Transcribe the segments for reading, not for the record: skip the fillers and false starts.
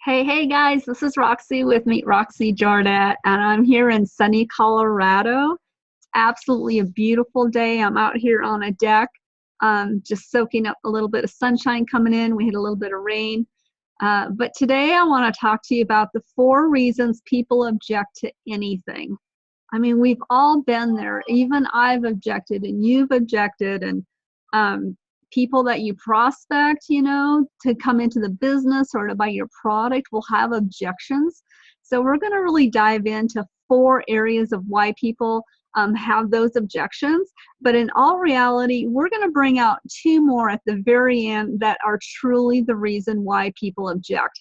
Hey guys, this is Roxy with Meet Roxy Jordat, and I'm here in sunny Colorado. It's absolutely a beautiful day. I'm out here on a deck, just soaking up a little bit of sunshine coming in. We had a little bit of rain. But today I want to talk to you about the 4 reasons people object to anything. I mean, we've all been there. Even I've objected, and you've objected, and people that you prospect, to come into the business or to buy your product will have objections. So we're going to really dive into 4 areas of why people have those objections. But in all reality, we're going to bring out 2 more at the very end that are truly the reason why people object.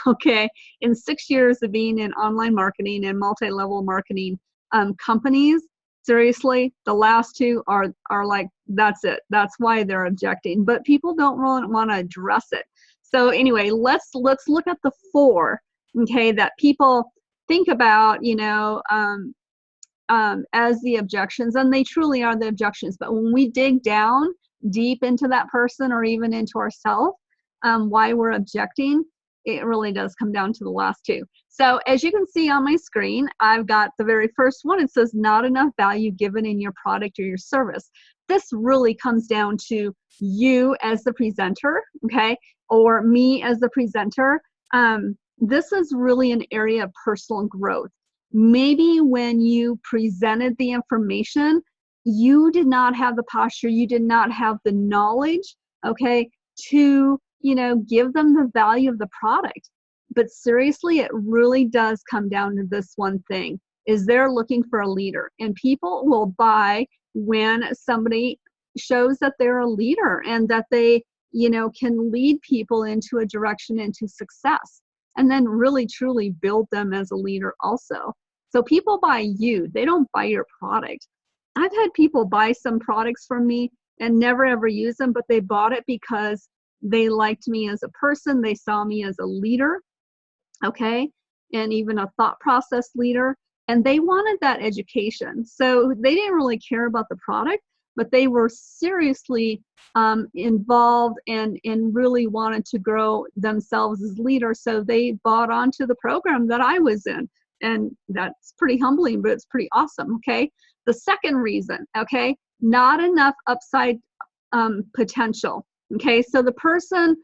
Okay, in 6 years of being in online marketing and multi-level marketing companies, seriously, the last 2 are like, that's it. That's why they're objecting. But people don't really want to address it. So anyway, let's look at the 4, okay, that people think about, as the objections, and they truly are the objections. But when we dig down deep into that person or even into ourselves, why we're objecting, it really does come down to the last 2. So as you can see on my screen, I've got the very first one. It says not enough value given in your product or your service. This really comes down to you as the presenter, okay, or me as the presenter. This is really an area of personal growth. Maybe when you presented the information, you did not have the posture, you did not have the knowledge, okay, to give them the value of the product. But seriously, it really does come down to this one thing, is they're looking for a leader. And people will buy when somebody shows that they're a leader and that they, can lead people into a direction, into success, and then really truly build them as a leader also. So people buy you, they don't buy your product. I've had people buy some products from me and never ever use them, but they bought it because they liked me as a person. They saw me as a leader, okay, and even a thought process leader. And they wanted that education. So they didn't really care about the product, but they were seriously involved and really wanted to grow themselves as leaders. So they bought onto the program that I was in. And that's pretty humbling, but it's pretty awesome, okay? The second reason, okay, not enough upside potential. Okay, so the person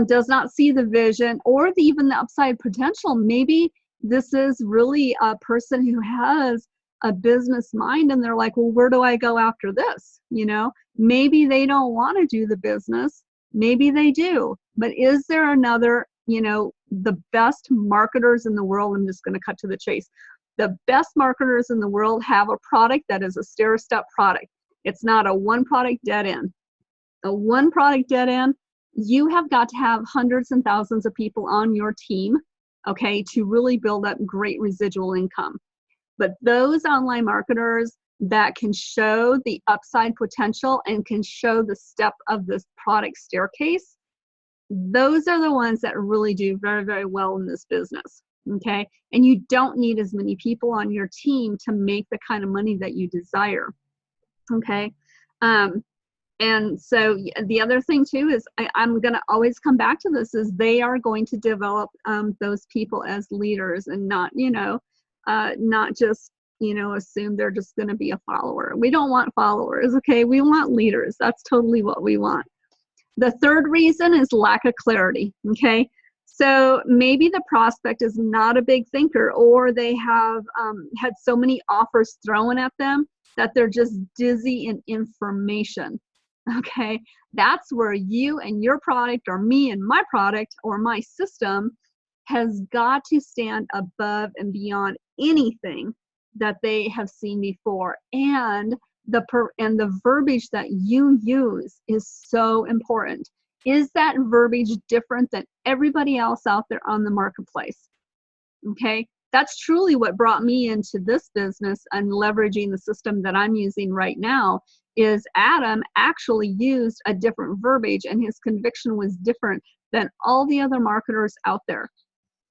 does not see the vision or even the upside potential. Maybe this is really a person who has a business mind and they're like, well, where do I go after this? Maybe they don't want to do the business. Maybe they do. But is there another, the best marketers in the world, I'm just going to cut to the chase. The best marketers in the world have a product that is a stair-step product. It's not a one product dead end. A one product dead end, you have got to have hundreds and thousands of people on your team, okay, to really build up great residual income. But those online marketers that can show the upside potential and can show the step of this product staircase, those are the ones that really do very, very well in this business, okay? And you don't need as many people on your team to make the kind of money that you desire, okay? And so the other thing too is I'm going to always come back to this, is they are going to develop those people as leaders and not, not just, assume they're just going to be a follower. We don't want followers, okay? We want leaders. That's totally what we want. The third reason is lack of clarity, okay? So maybe the prospect is not a big thinker, or they have had so many offers thrown at them that they're just dizzy in information. Okay, that's where you and your product, or me and my product, or my system has got to stand above and beyond anything that they have seen before. And the verbiage that you use is so important. Is that verbiage different than everybody else out there on the marketplace? Okay, that's truly what brought me into this business and leveraging the system that I'm using right now. Is Adam actually used a different verbiage, and his conviction was different than all the other marketers out there.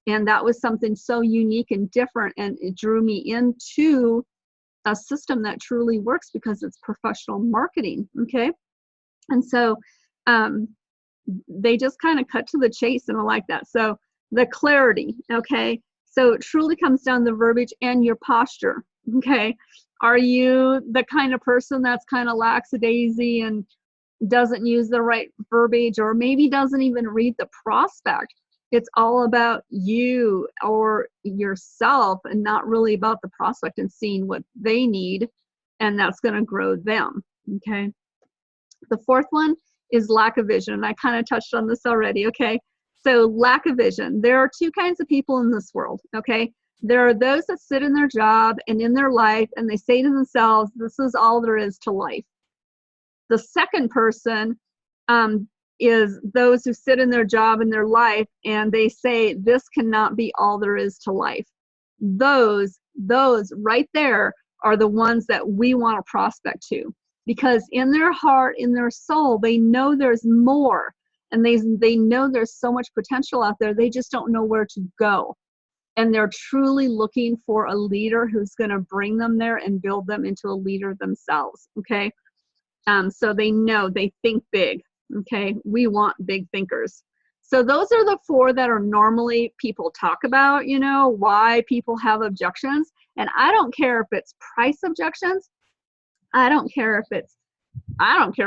And that was something so unique and different, and it drew me into a system that truly works because it's professional marketing, okay? And so they just kind of cut to the chase, and I like that. So The clarity, okay? So it truly comes down to the verbiage and your posture, okay? Are you the kind of person that's kind of lackadaisy and doesn't use the right verbiage, or maybe doesn't even read the prospect? It's all about you or yourself and not really about the prospect and seeing what they need, and that's going to grow them, okay? The fourth one is lack of vision, and I kind of touched on this already, okay? So lack of vision. There are two kinds of people in this world, okay? There are those that sit in their job and in their life, and they say to themselves, this is all there is to life. The second person is those who sit in their job and their life, and they say, this cannot be all there is to life. Those right there are the ones that we want to prospect to, because in their heart, in their soul, they know there's more, and they know there's so much potential out there. They just don't know where to go. And they're truly looking for a leader who's going to bring them there and build them into a leader themselves, okay? So they know, they think big, okay? We want big thinkers. So those are the four that are normally people talk about, you know, why people have objections. And I don't care if it's price objections. I don't care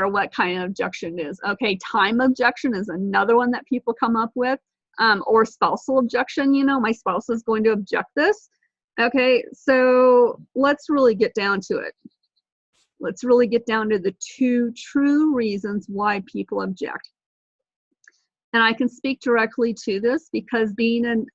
what kind of objection it is. Okay, time objection is another one that people come up with, or spousal objection. You know, my spouse is going to object this. Okay, so let's really get down to it. Let's really get down to the two true reasons why people object. And I can speak directly to this because being in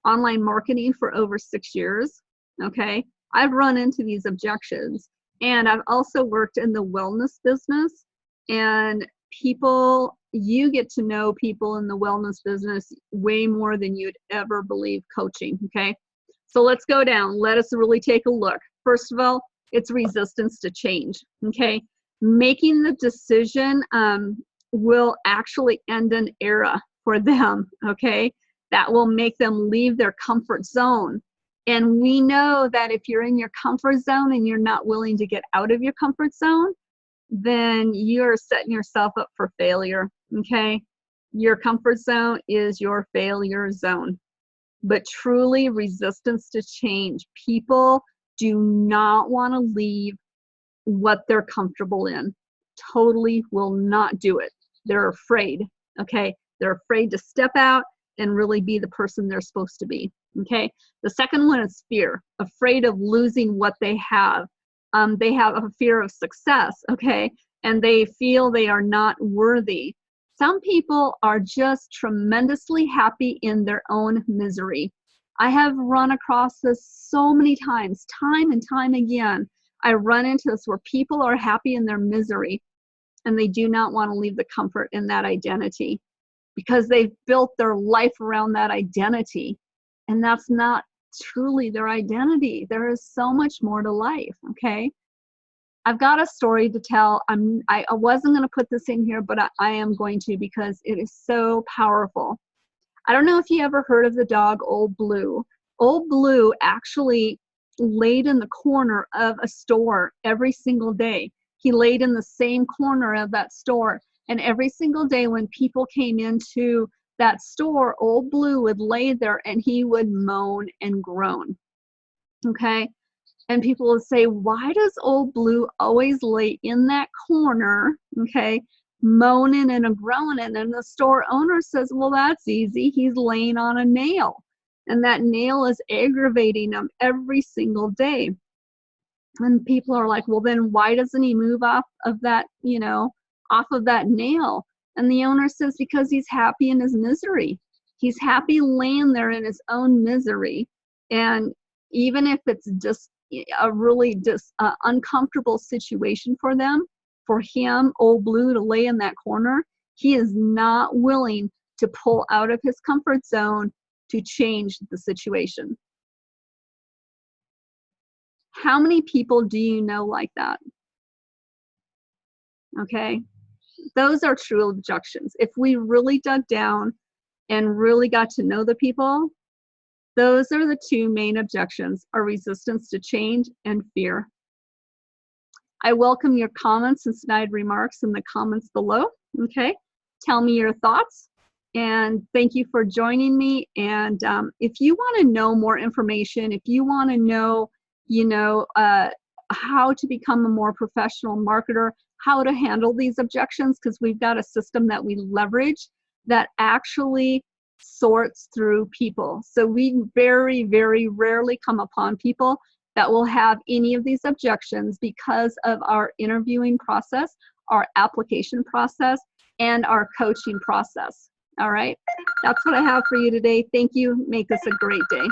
online marketing for over 6 years, okay, I've run into these objections. And I've also worked in the wellness business, and people, you get to know people in the wellness business way more than you'd ever believe coaching, okay? So let's go down. Let us really take a look. First of all, it's resistance to change, okay? Making the decision will actually end an era for them, okay? That will make them leave their comfort zone. And we know that if you're in your comfort zone and you're not willing to get out of your comfort zone, then you're setting yourself up for failure, okay? Your comfort zone is your failure zone. But truly, resistance to change. People do not want to leave what they're comfortable in. Totally will not do it. They're afraid, okay? They're afraid to step out and really be the person they're supposed to be, okay? The second one is fear, afraid of losing what they have. They have a fear of success, okay? And they feel they are not worthy. Some people are just tremendously happy in their own misery. I have run across this so many times, time and time again. I run into this where people are happy in their misery, and they do not want to leave the comfort in that identity because they've built their life around that identity. And that's not truly their identity. There is so much more to life, okay? I've got a story to tell. I wasn't going to put this in here, but I am going to because it is so powerful. I don't know if you ever heard of the dog Old Blue. Old Blue actually laid in the corner of a store every single day. He laid in the same corner of that store. And every single day when people came into that store, Old Blue would lay there and he would moan and groan. Okay? And people will say, why does Old Blue always lay in that corner, okay, moaning and groaning? And the store owner says, well, that's easy. He's laying on a nail. And that nail is aggravating him every single day. And people are like, well, then why doesn't he move off of that, you know, off of that nail? And the owner says, because he's happy in his misery. He's happy laying there in his own misery. And even if it's just a really uncomfortable situation for them, for him, Old Blue, to lay in that corner, he is not willing to pull out of his comfort zone to change the situation. How many people do you know like that? Okay, those are true objections. If we really dug down and really got to know the people, those are the two main objections, are resistance to change and fear. I welcome your comments and snide remarks in the comments below, okay? Tell me your thoughts. And thank you for joining me. And if you want to know more information, if you want to know, how to become a more professional marketer, how to handle these objections, because we've got a system that we leverage that actually sorts through people. So we very, very rarely come upon people that will have any of these objections because of our interviewing process, our application process, and our coaching process. All right, that's what I have for you today. Thank you. Make this a great day.